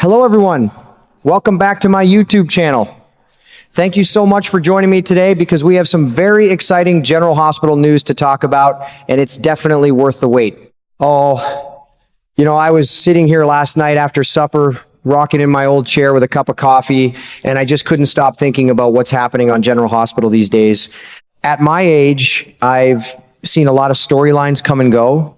Hello everyone, welcome back to my YouTube channel. Thank you so much for joining me today because we have some very exciting General Hospital news to talk about, and it's definitely worth the wait. I was sitting here last night after supper, rocking in my old chair with a cup of coffee, and I just couldn't stop thinking about what's happening on General Hospital these days. At my age, I've seen a lot of storylines come and go,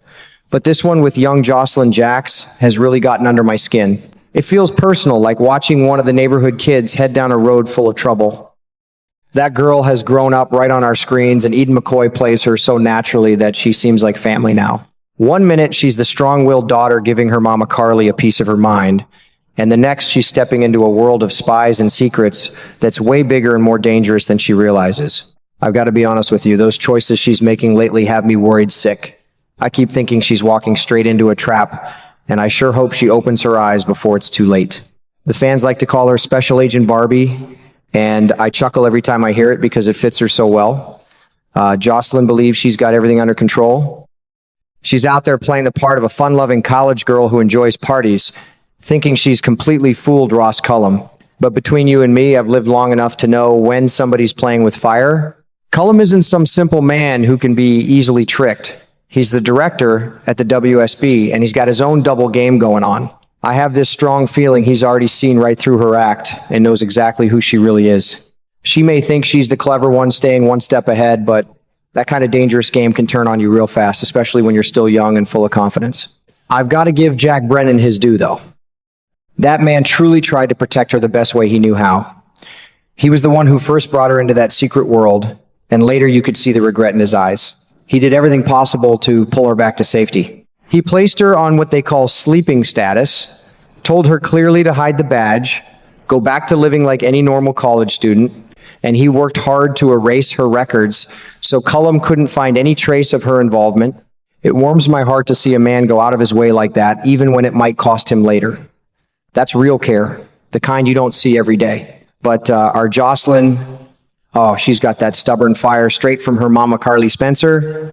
but this one with young Jocelyn Jacks has really gotten under my skin. It feels personal, like watching one of the neighborhood kids head down a road full of trouble. That girl has grown up right on our screens, and Eden McCoy plays her so naturally that she seems like family now. One minute, she's the strong-willed daughter giving her mama Carly a piece of her mind, and the next, she's stepping into a world of spies and secrets that's way bigger and more dangerous than she realizes. I've got to be honest with you, those choices she's making lately have me worried sick. I keep thinking she's walking straight into a trap, and I sure hope she opens her eyes before it's too late. The fans like to call her Special Agent Barbie, and I chuckle every time I hear it because it fits her so well. Jocelyn believes she's got everything under control. She's out there playing the part of a fun-loving college girl who enjoys parties, thinking she's completely fooled Ross Cullum. But between you and me, I've lived long enough to know when somebody's playing with fire. Cullum isn't some simple man who can be easily tricked. He's the director at the WSB, and he's got his own double game going on. I have this strong feeling he's already seen right through her act and knows exactly who she really is. She may think she's the clever one staying one step ahead, but that kind of dangerous game can turn on you real fast, especially when you're still young and full of confidence. I've got to give Jack Brennan his due, though. That man truly tried to protect her the best way he knew how. He was the one who first brought her into that secret world, and later you could see the regret in his eyes. He did everything possible to pull her back to safety. He placed her on what they call sleeping status, told her clearly to hide the badge, go back to living like any normal college student, and he worked hard to erase her records so Cullum couldn't find any trace of her involvement. It warms my heart to see a man go out of his way like that, even when it might cost him later. That's real care, the kind you don't see every day. But our Jocelyn, she's got that stubborn fire straight from her mama Carly Spencer.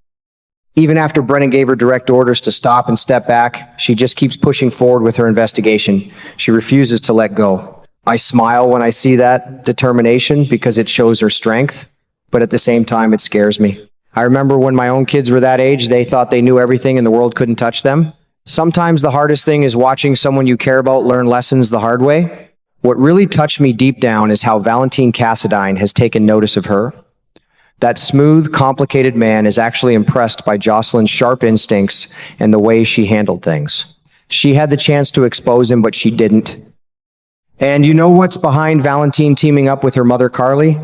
Even after Brennan gave her direct orders to stop and step back, she just keeps pushing forward with her investigation. She refuses to let go. I smile when I see that determination because it shows her strength, but at the same time, it scares me. I remember when my own kids were that age, they thought they knew everything and the world couldn't touch them. Sometimes the hardest thing is watching someone you care about learn lessons the hard way. What really touched me deep down is how Valentine Cassadine has taken notice of her. That smooth, complicated man is actually impressed by Jocelyn's sharp instincts and the way she handled things. She had the chance to expose him, but she didn't. And you know what's behind Valentine teaming up with her mother Carly?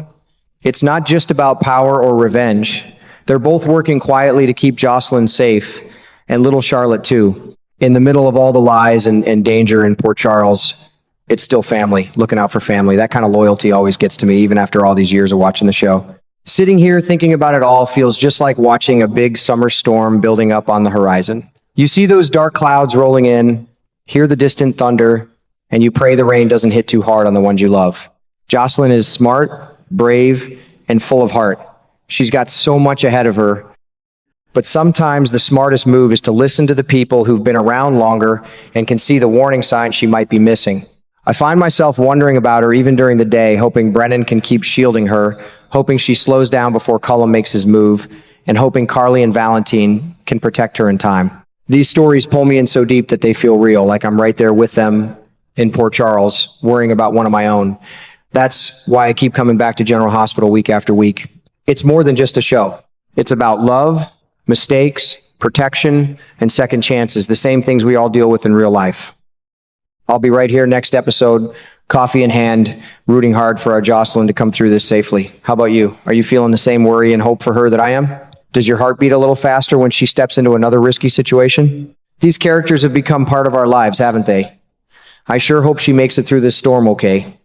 It's not just about power or revenge. They're both working quietly to keep Jocelyn safe, and little Charlotte too. In the middle of all the lies and danger in Port Charles, it's still family, looking out for family. That kind of loyalty always gets to me, even after all these years of watching the show. Sitting here thinking about it all feels just like watching a big summer storm building up on the horizon. You see those dark clouds rolling in, hear the distant thunder, and you pray the rain doesn't hit too hard on the ones you love. Jocelyn is smart, brave, and full of heart. She's got so much ahead of her. But sometimes the smartest move is to listen to the people who've been around longer and can see the warning signs she might be missing. I find myself wondering about her even during the day, hoping Brennan can keep shielding her, hoping she slows down before Cullum makes his move, and hoping Carly and Valentine can protect her in time. These stories pull me in so deep that they feel real, like I'm right there with them in Port Charles, worrying about one of my own. That's why I keep coming back to General Hospital week after week. It's more than just a show. It's about love, mistakes, protection, and second chances, the same things we all deal with in real life. I'll be right here next episode, coffee in hand, rooting hard for our Jocelyn to come through this safely. How about you? Are you feeling the same worry and hope for her that I am? Does your heart beat a little faster when she steps into another risky situation? These characters have become part of our lives, haven't they? I sure hope she makes it through this storm okay.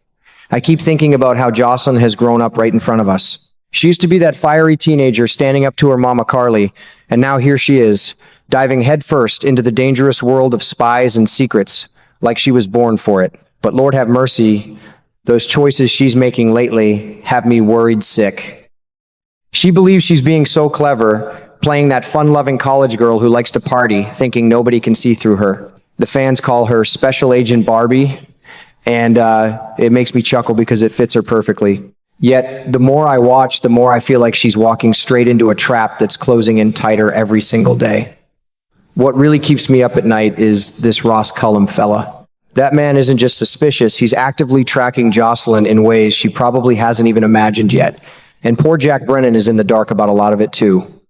I keep thinking about how Jocelyn has grown up right in front of us. She used to be that fiery teenager standing up to her mama Carly, and now here she is, diving headfirst into the dangerous world of spies and secrets, like she was born for it. But Lord have mercy, those choices she's making lately have me worried sick. She believes she's being so clever, playing that fun-loving college girl who likes to party, thinking nobody can see through her. The fans call her Special Agent Barbie, And it makes me chuckle because it fits her perfectly. Yet, the more I watch, the more I feel like she's walking straight into a trap that's closing in tighter every single day. What really keeps me up at night is this Ross Cullum fella. That man isn't just suspicious, he's actively tracking Jocelyn in ways she probably hasn't even imagined yet. And poor Jack Brennan is in the dark about a lot of it too.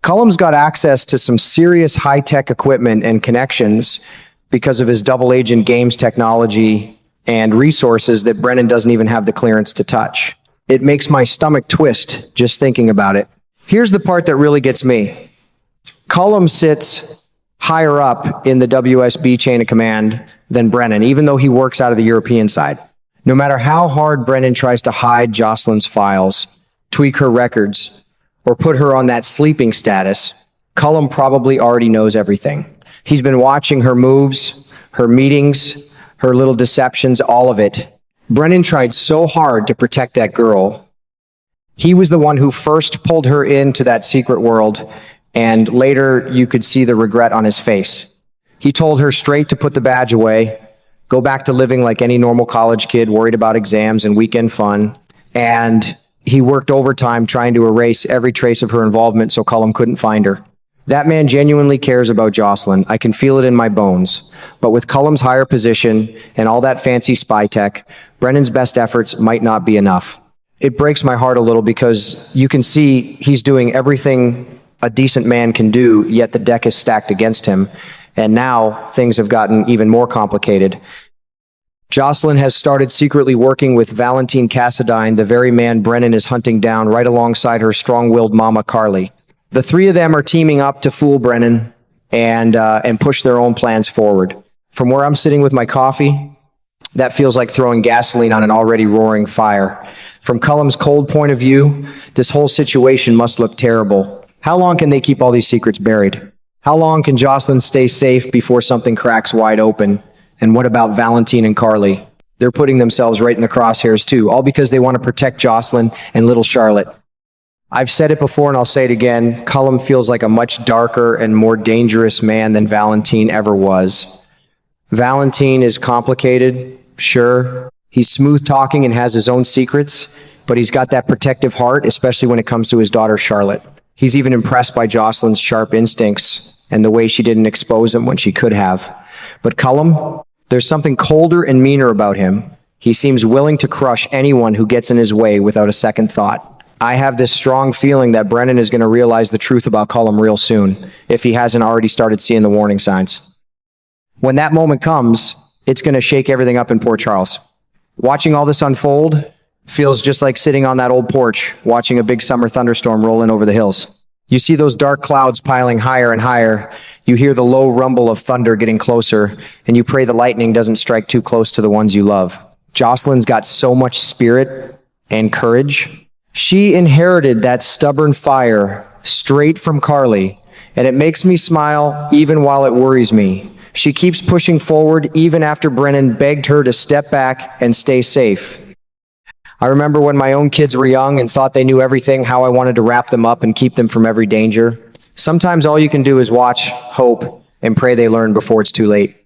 Cullum's got access to some serious high-tech equipment and connections because of his double-agent games technology and resources that Brennan doesn't even have the clearance to touch. It makes my stomach twist just thinking about it. Here's the part that really gets me. Cullum sits higher up in the WSB chain of command than Brennan, even though he works out of the European side. No matter how hard Brennan tries to hide Jocelyn's files, tweak her records, or put her on that sleeping status, Cullum probably already knows everything. He's been watching her moves, her meetings, her little deceptions, all of it. Brennan tried so hard to protect that girl. He was the one who first pulled her into that secret world, and later you could see the regret on his face. He told her straight to put the badge away, go back to living like any normal college kid worried about exams and weekend fun, and he worked overtime trying to erase every trace of her involvement so Cullum couldn't find her. That man genuinely cares about Jocelyn. I can feel it in my bones. But with Cullum's higher position and all that fancy spy tech, Brennan's best efforts might not be enough. It breaks my heart a little because you can see he's doing everything a decent man can do, yet the deck is stacked against him. And now things have gotten even more complicated. Jocelyn has started secretly working with Valentine Cassadine, the very man Brennan is hunting down right alongside her strong-willed mama, Carly. The three of them are teaming up to fool Brennan and push their own plans forward. From where I'm sitting with my coffee, that feels like throwing gasoline on an already roaring fire. From Cullum's cold point of view, this whole situation must look terrible. How long can they keep all these secrets buried? How long can Jocelyn stay safe before something cracks wide open? And what about Valentine and Carly? They're putting themselves right in the crosshairs too, all because they want to protect Jocelyn and little Charlotte. I've said it before and I'll say it again, Cullum feels like a much darker and more dangerous man than Valentine ever was. Valentine is complicated, sure. He's smooth talking and has his own secrets, but he's got that protective heart, especially when it comes to his daughter Charlotte. He's even impressed by Jocelyn's sharp instincts and the way she didn't expose him when she could have. But Cullum, there's something colder and meaner about him. He seems willing to crush anyone who gets in his way without a second thought. I have this strong feeling that Brennan is going to realize the truth about Cullum real soon, if he hasn't already started seeing the warning signs. When that moment comes, it's going to shake everything up in Port Charles. Watching all this unfold feels just like sitting on that old porch, watching a big summer thunderstorm roll in over the hills. You see those dark clouds piling higher and higher. You hear the low rumble of thunder getting closer, and you pray the lightning doesn't strike too close to the ones you love. Jocelyn's got so much spirit and courage. She inherited that stubborn fire straight from Carly, and it makes me smile even while it worries me. She keeps pushing forward even after Brennan begged her to step back and stay safe. I remember when my own kids were young and thought they knew everything, how I wanted to wrap them up and keep them from every danger. Sometimes all you can do is watch, hope, and pray they learn before it's too late.